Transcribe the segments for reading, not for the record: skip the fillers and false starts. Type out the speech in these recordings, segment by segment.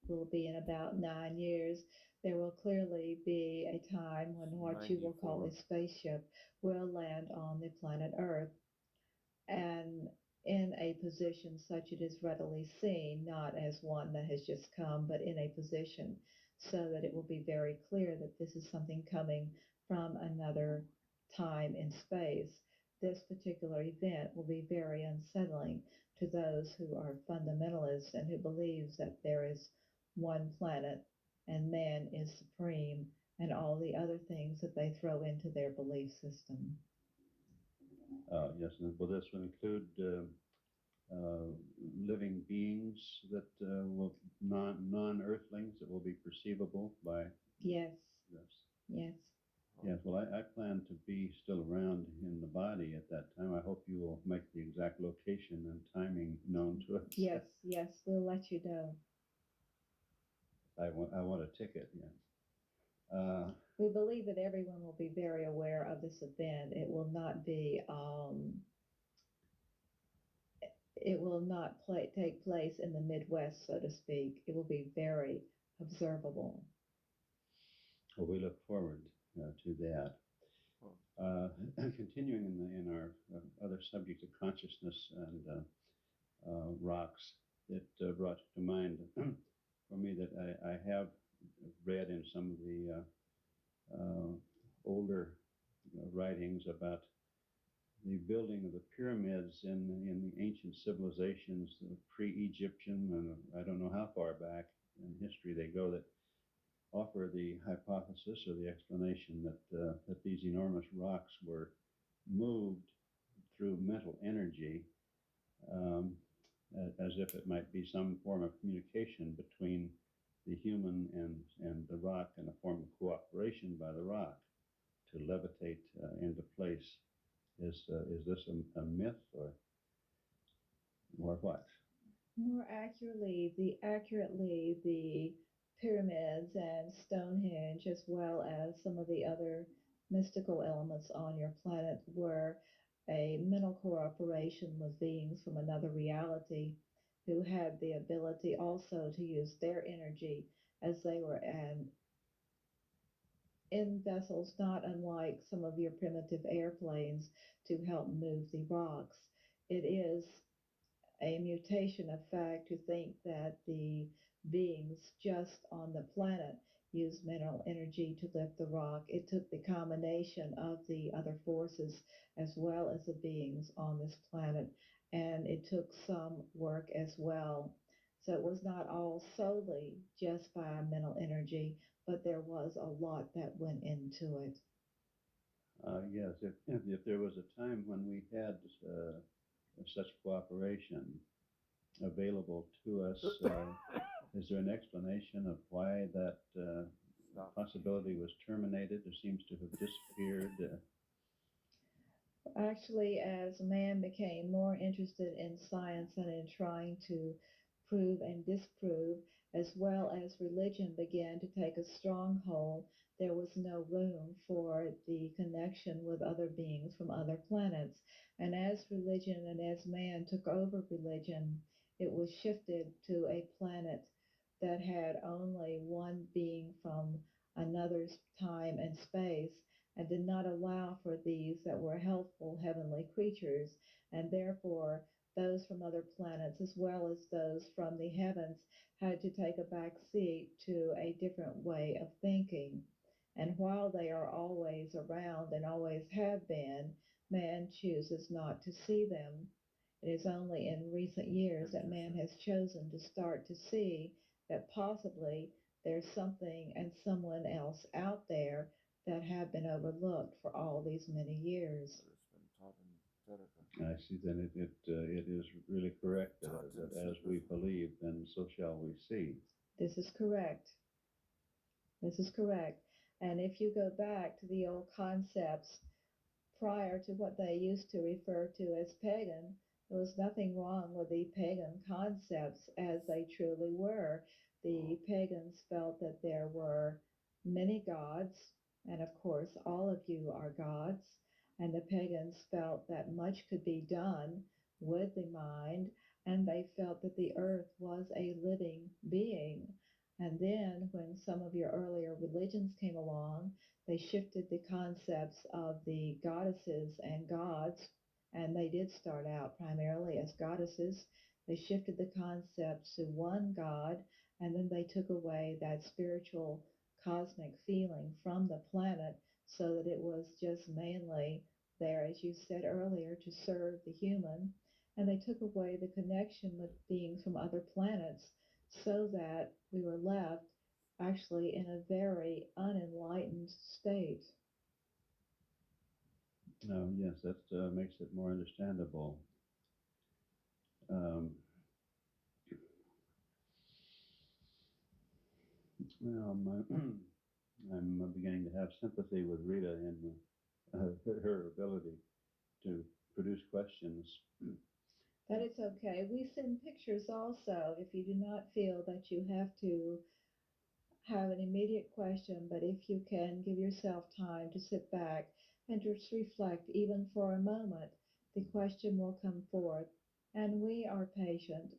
will be in about 9 years, there will clearly be a time when what you will call a 94. spaceship will land on the planet Earth, and in a position such it is readily seen, not as one that has just come, but in a position so that it will be very clear that this is something coming from another time and space. This particular event will be very unsettling to those who are fundamentalists and who believes that there is one planet and man is supreme and all the other things that they throw into their belief system. Yes, and will this include living beings that will non-earthlings that will be perceivable by Yes, this? yes. Yes, well, I plan to be still around in the body at that time. I hope you will make the exact location and timing known to us. Yes, yes, we'll let you know. I want a ticket, yes. We believe that everyone will be very aware of this event. It will not take place in the Midwest, so to speak. It will be very observable. Well, we look forward to that. Continuing in our other subjects of consciousness and rocks, it brought to mind for me that I have read in some of the older writings about the building of the pyramids in the ancient civilizations, the pre-Egyptian, and I don't know how far back in history they go, that offer the hypothesis or the explanation that these enormous rocks were moved through mental energy, as if it might be some form of communication between the human and the rock, and a form of cooperation by the rock to levitate into place. Is this a myth or what? More accurately, the pyramids and Stonehenge, as well as some of the other mystical elements on your planet, were a mental cooperation with beings from another reality who had the ability also to use their energy as they were in vessels not unlike some of your primitive airplanes to help move the rocks. It is a mutation of fact to think that the beings just on the planet use mental energy to lift the rock. It took the combination of the other forces as well as the beings on this planet, and it took some work as well. So it was not all solely just by mental energy, but there was a lot that went into it. Yes, if there was a time when we had such cooperation available to us, is there an explanation of why that possibility was terminated or seems to have disappeared? Actually, as man became more interested in science and in trying to prove and disprove, as well as religion began to take a stronghold, there was no room for the connection with other beings from other planets. And as religion and as man took over religion, it was shifted to a planet that had only one being from another time and space, and did not allow for these that were healthful heavenly creatures, and therefore those from other planets as well as those from the heavens had to take a back seat to a different way of thinking. And while they are always around and always have been, man chooses not to see them. It is only in recent years that man has chosen to start to see that possibly there's something and someone else out there that have been overlooked for all these many years. It's been taught in therapy. I see. Then it is really correct that as we believe, then so shall we see. This is correct. This is correct. And if you go back to the old concepts prior to what they used to refer to as pagan, there was nothing wrong with the pagan concepts as they truly were. The pagans felt that there were many gods, and of course, all of you are gods. And the pagans felt that much could be done with the mind, and they felt that the earth was a living being. And then when some of your earlier religions came along, they shifted the concepts of the goddesses and gods, and they did start out primarily as goddesses. They shifted the concepts to one God, and then they took away that spiritual cosmic feeling from the planet so that it was just mainly there, as you said earlier, to serve the human. And they took away the connection with beings from other planets so that we were left actually in a very unenlightened state. Yes, that makes it more understandable. Um, well, I'm beginning to have sympathy with Rita in her ability to produce questions. That is okay. We send pictures also if you do not feel that you have to have an immediate question, but if you can give yourself time to sit back and just reflect even for a moment, the question will come forth. And we are patient.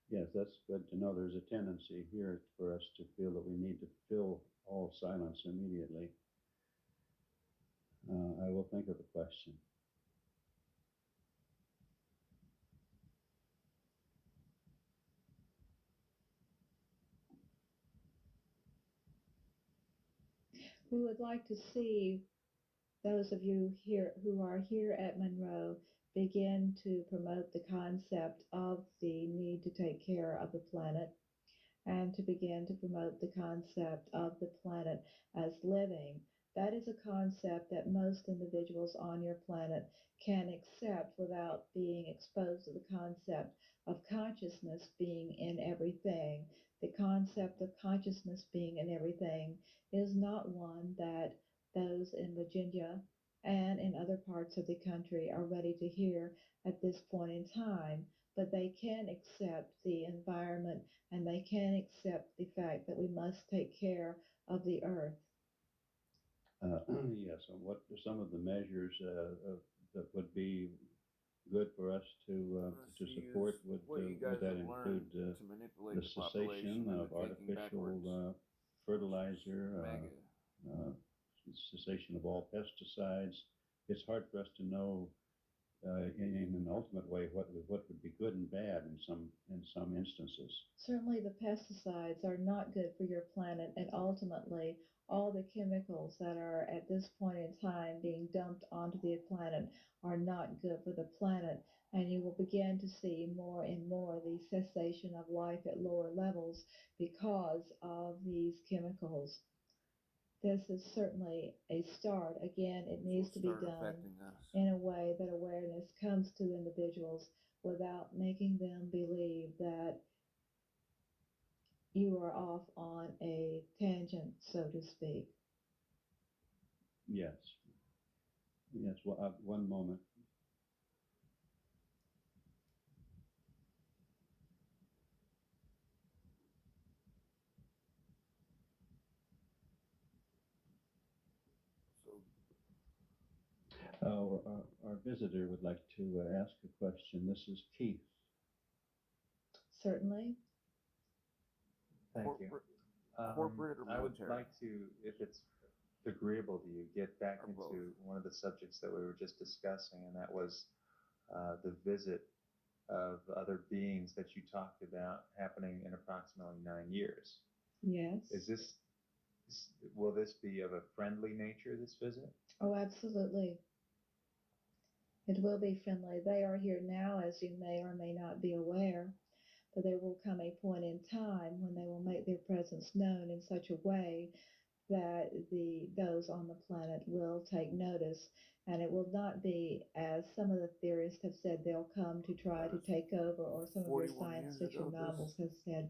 Yes, that's good to know. There's a tendency here for us to feel that we need to fill all silence immediately. I will think of a question. We would like to see those of you here who are here at Monroe begin to promote the concept of the need to take care of the planet and to begin to promote the concept of the planet as living. That is a concept that most individuals on your planet can accept without being exposed to the concept of consciousness being in everything. The concept of consciousness being in everything is not one that those in Virginia and in other parts of the country are ready to hear at this point in time, but they can accept the environment and they can accept the fact that we must take care of the earth. Yes, and what are some of the measures that would be good for us to support? Would that include to manipulate the the population cessation and of the thinking artificial backwards. fertilizer, Mega. cessation of all pesticides? It's hard for us to know in an ultimate way what would be good and bad in some instances. Certainly, the pesticides are not good for your planet, and ultimately, all the chemicals that are at this point in time being dumped onto the planet are not good for the planet. And you will begin to see more and more the cessation of life at lower levels because of these chemicals. This is certainly a start. Again, it needs to be Start done affecting us. in a way that awareness comes to individuals without making them believe that you are off on a tangent, so to speak. Yes. Yes. Well, one moment. Our visitor would like to ask a question. This is Keith. Certainly. Thank you. Corporate or I would military? like to, if it's agreeable to you, get back Or into both. one of the subjects that we were just discussing, and that was the visit of other beings that you talked about happening in approximately 9 years. Yes. Will this be of a friendly nature, this visit? Oh, absolutely. It will be friendly. They are here now, as you may or may not be aware, but there will come a point in time when they will make their presence known in such a way that those on the planet will take notice, and it will not be, as some of the theorists have said, they'll come to try to take over, or some of your 41 science years fiction ago novels this have said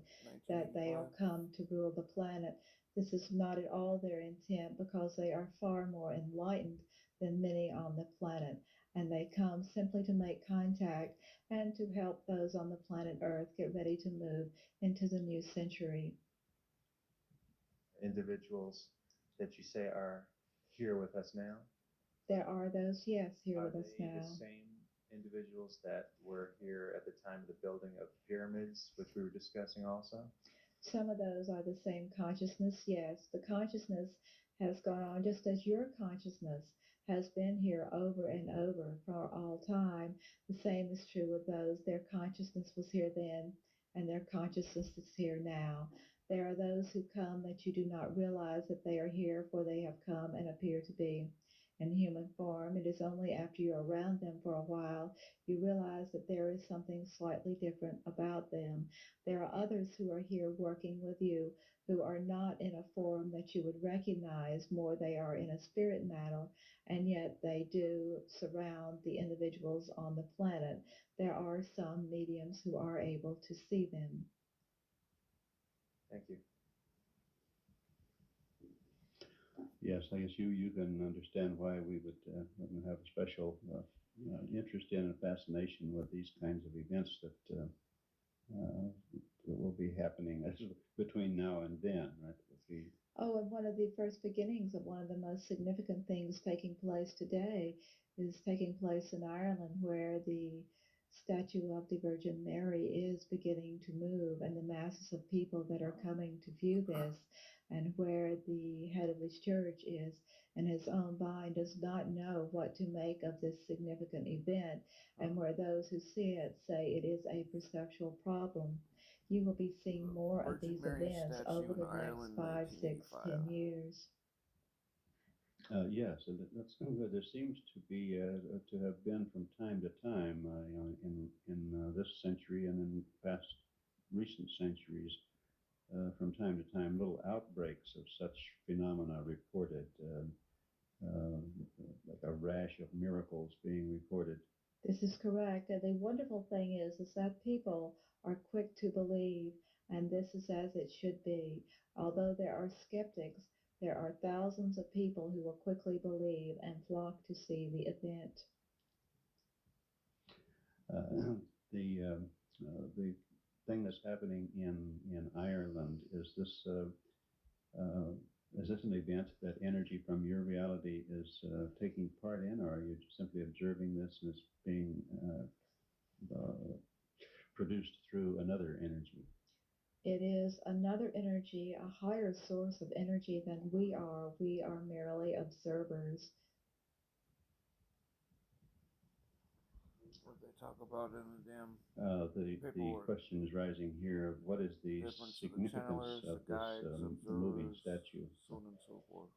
that they'll 1985. come to rule the planet. This is not at all their intent, because they are far more enlightened than many on the planet, and they come simply to make contact and to help those on the planet Earth get ready to move into the new century. Individuals that you say are here with us now? There are those, yes, here Are with us they now. the same individuals that were here at the time of the building of pyramids, which we were discussing also? Some of those are the same consciousness, yes. The consciousness has gone on just as your consciousness has been here over and over for all time. The same is true with those. Their consciousness was here then, and their consciousness is here now. There are those who come that you do not realize that they are here, for they have come and appear to be in human form. It is only after you're around them for a while you realize that there is something slightly different about them. There are others who are here working with you who are not in a form that you would recognize, more they are in a spirit matter, and yet they do surround the individuals on the planet. There are some mediums who are able to see them. Thank you. Yes, I guess you can understand why we would have a special interest in and fascination with these kinds of events that will be happening between now and then, right? Oh, and one of the first beginnings of one of the most significant things taking place today is taking place in Ireland, where the statue of the Virgin Mary is beginning to move, and the masses of people that are coming to view this, and where the head of his church is in his own mind does not know what to make of this significant event, and where those who see it say it is a perceptual problem. You will be seeing more of Virgin these Mary events statue over in the next Ireland, 5, 6, 10 1985. years. Yes, and that's good. There seems to be to have been from time to time, in this century and in past recent centuries, from time to time, little outbreaks of such phenomena reported, like a rash of miracles being reported. This is correct. And the wonderful thing is that people are quick to believe, and this is as it should be. Although there are skeptics, there are thousands of people who will quickly believe and flock to see the event. The thing that's happening in Ireland is this an event that energy from your reality is taking part in, or are you simply observing this and it's being produced through another energy? It is another energy, a higher source of energy than we are. We are merely observers. What they talk about in the damn The paperwork. question is rising here: what is the Difference of the significance channelers, of the this guides, moving observers, statue? so on and so forth.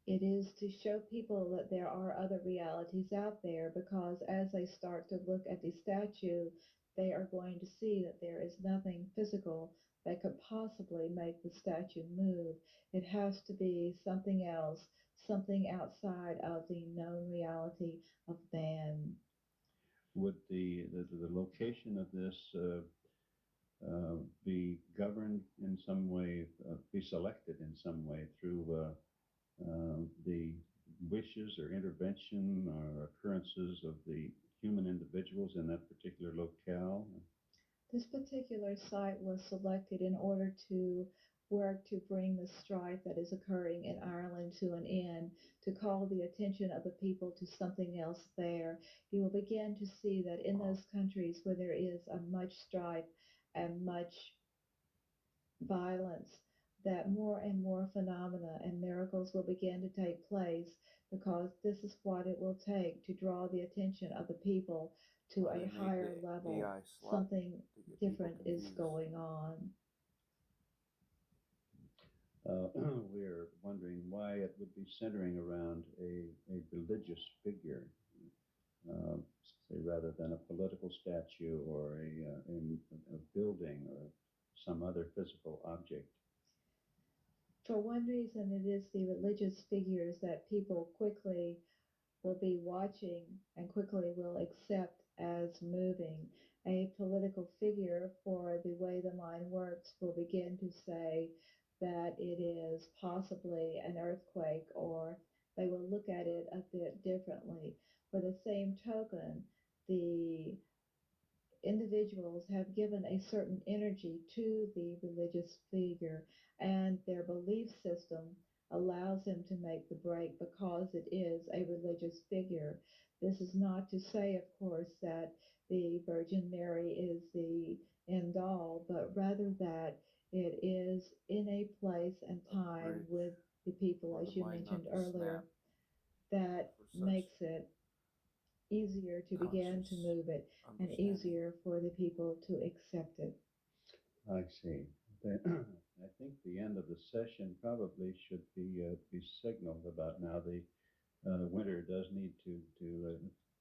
It is to show people that there are other realities out there, because as they start to look at the statue, they are going to see that there is nothing physical that could possibly make the statue move. It has to be something else, something outside of the known reality of man. Would the location of this be governed in some way, be selected in some way through the wishes or intervention or occurrences of the human individuals in that particular locale? This particular site was selected in order to work to bring the strife that is occurring in Ireland to an end, to call the attention of the people to something else there. You will begin to see that in those countries where there is a much strife and much violence, that more and more phenomena and miracles will begin to take place, because this is what it will take to draw the attention of the people to Why a they made higher the level. AI slot Something to get people different is confused. going on. We're wondering why it would be centering around a religious figure, say, rather than a political statue or a building or some other physical object. For one reason, it is the religious figures that people quickly will be watching and quickly will accept as moving. A political figure, for the way the mind works, will begin to say that it is possibly an earthquake, or they will look at it a bit differently. For the same token, the individuals have given a certain energy to the religious figure, and their belief system allows them to make the break because it is a religious figure. This is not to say, of course, that the Virgin Mary is the end all, but rather that It is in a place and A time bridge with the people, for as the you mind mentioned not to earlier, snap that for such makes it easier to begin to conscious move it and understanding. easier for the people to accept it. I see. I think the end of the session probably should be signaled about now. The winter does need to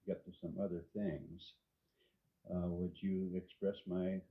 get to some other things. Would you express my